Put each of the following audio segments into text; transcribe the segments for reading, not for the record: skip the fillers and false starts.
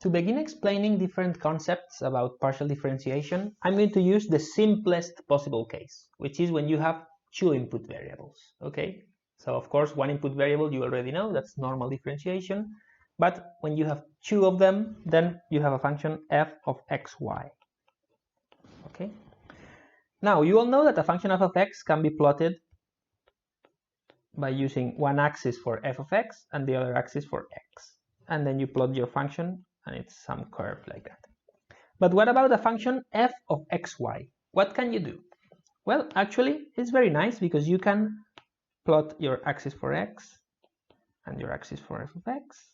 To begin explaining different concepts about partial differentiation, I'm going to use the simplest possible case, which is when you have two input variables, okay? So of course, one input variable you already know, that's normal differentiation, but when you have two of them, then you have a function f of xy, okay? Now, you all know that a function f of x can be plotted by using one axis for f of x and the other axis for x. And then you plot your function and it's some curve like that. But what about the function f of xy? What can you do? Well, actually, it's very nice because you can plot your axis for x and your axis for f of x.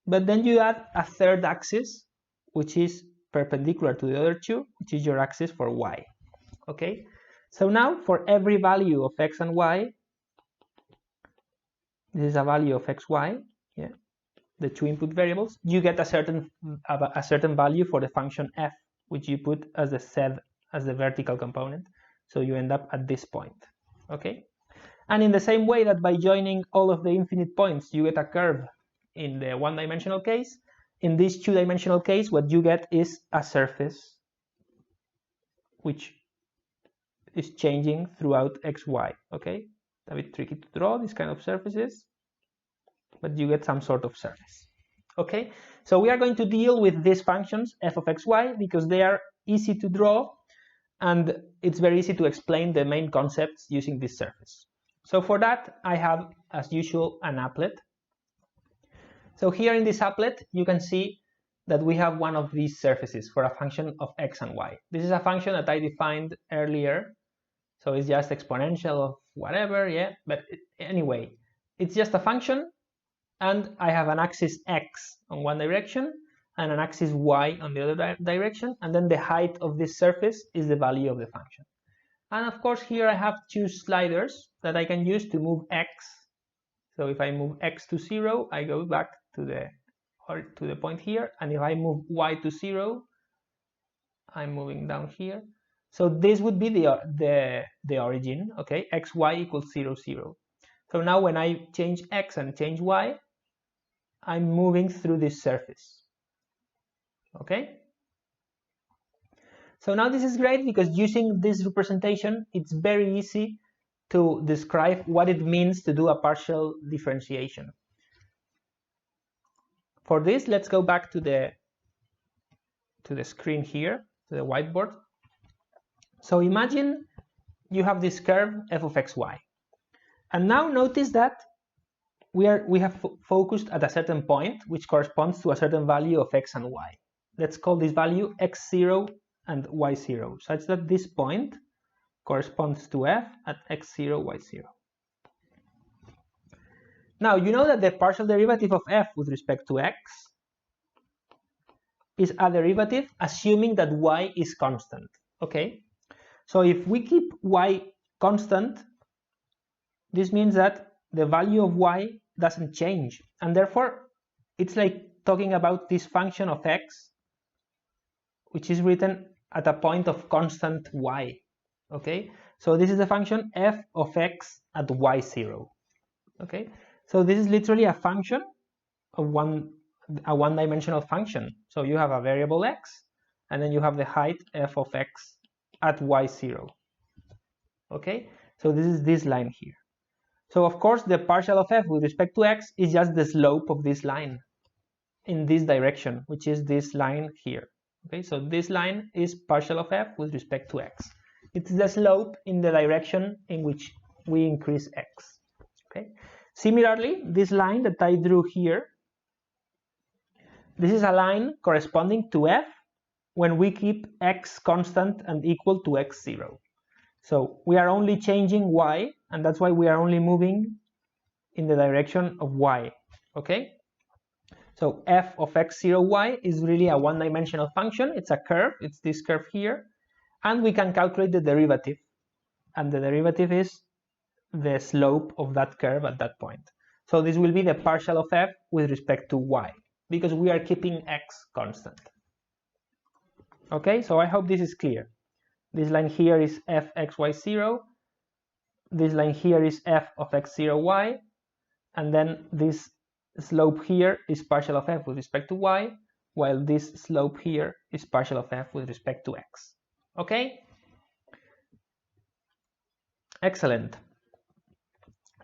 But then you add a third axis, which is perpendicular to the other two, which is your axis for y. Okay? So now for every value of x and y, this is a value of xy, yeah, the two input variables, you get a certain value for the function f, which you put as the z, as the vertical component. So you end up at this point, okay? And in the same way that by joining all of the infinite points, you get a curve in the one-dimensional case, in this two-dimensional case, what you get is a surface which is changing throughout xy, okay? A bit tricky to draw these kind of surfaces, but you get some sort of surface. Okay, so we are going to deal with these functions f of xy because they are easy to draw and it's very easy to explain the main concepts using this surface. So for that, I have, as usual, an applet. So here in this applet, you can see that we have one of these surfaces for a function of x and y. This is a function that I defined earlier. So it's just exponential of whatever, yeah, but anyway, it's just a function, and I have an axis x on one direction and an axis y on the other direction, and then the height of this surface is the value of the function. And of course, here I have two sliders that I can use to move x. So if I move x to 0, I go back to the point here, and if I move y to 0, I'm moving down here. So this would be the origin, okay? xy equals 0, 0. So now when I change x and change y, I'm moving through this surface, okay? So now this is great because using this representation, it's very easy to describe what it means to do a partial differentiation. For this, let's go back to the screen here, to the whiteboard. So imagine you have this curve f of xy, and now notice that we have focused at a certain point which corresponds to a certain value of x and y. Let's call this value x0 and y0, such that this point corresponds to f at x0, y0. Now you know that the partial derivative of f with respect to x is a derivative assuming that y is constant, okay? So if we keep y constant, this means that the value of y doesn't change, and therefore it's like talking about this function of x, which is written at a point of constant y, okay? So this is the function f of x at y0, okay? So this is literally a function of a one-dimensional function. So you have a variable x, and then you have the height f of x at y0, okay? So this is this line here. So of course the partial of f with respect to x is just the slope of this line in this direction, which is this line here, okay? So this line is partial of f with respect to x. It's the slope in the direction in which we increase x, okay? Similarly, this line that I drew here, this is a line corresponding to f when we keep x constant and equal to x0. So we are only changing y, and that's why we are only moving in the direction of y, okay? So f of x0y is really a one-dimensional function. It's a curve, it's this curve here, and we can calculate the derivative, and the derivative is the slope of that curve at that point. So this will be the partial of f with respect to y, because we are keeping x constant. Okay, so I hope this is clear. This line here is f xy0, this line here is f of x0y, and then this slope here is partial of f with respect to y, while this slope here is partial of f with respect to x. Okay? Excellent.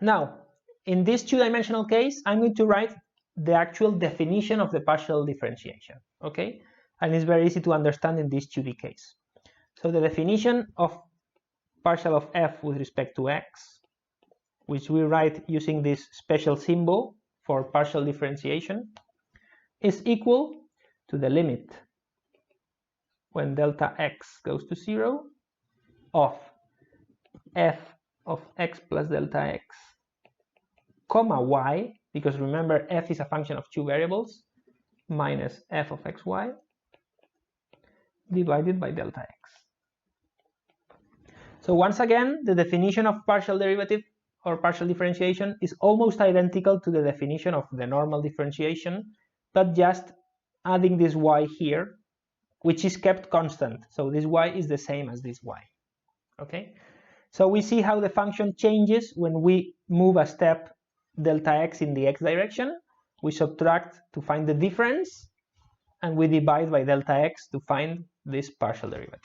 Now, in this two-dimensional case, I'm going to write the actual definition of the partial differentiation. Okay? And it's very easy to understand in this 2D case. So the definition of partial of f with respect to x, which we write using this special symbol for partial differentiation, is equal to the limit when delta x goes to 0 of f of x plus delta x comma y, because remember f is a function of two variables, minus f of xy divided by delta x. So once again, the definition of partial derivative or partial differentiation is almost identical to the definition of the normal differentiation, but just adding this y here, which is kept constant. So this y is the same as this y. Okay? So we see how the function changes when we move a step delta x in the x direction. We subtract to find the difference, and we divide by delta x to find this partial derivative.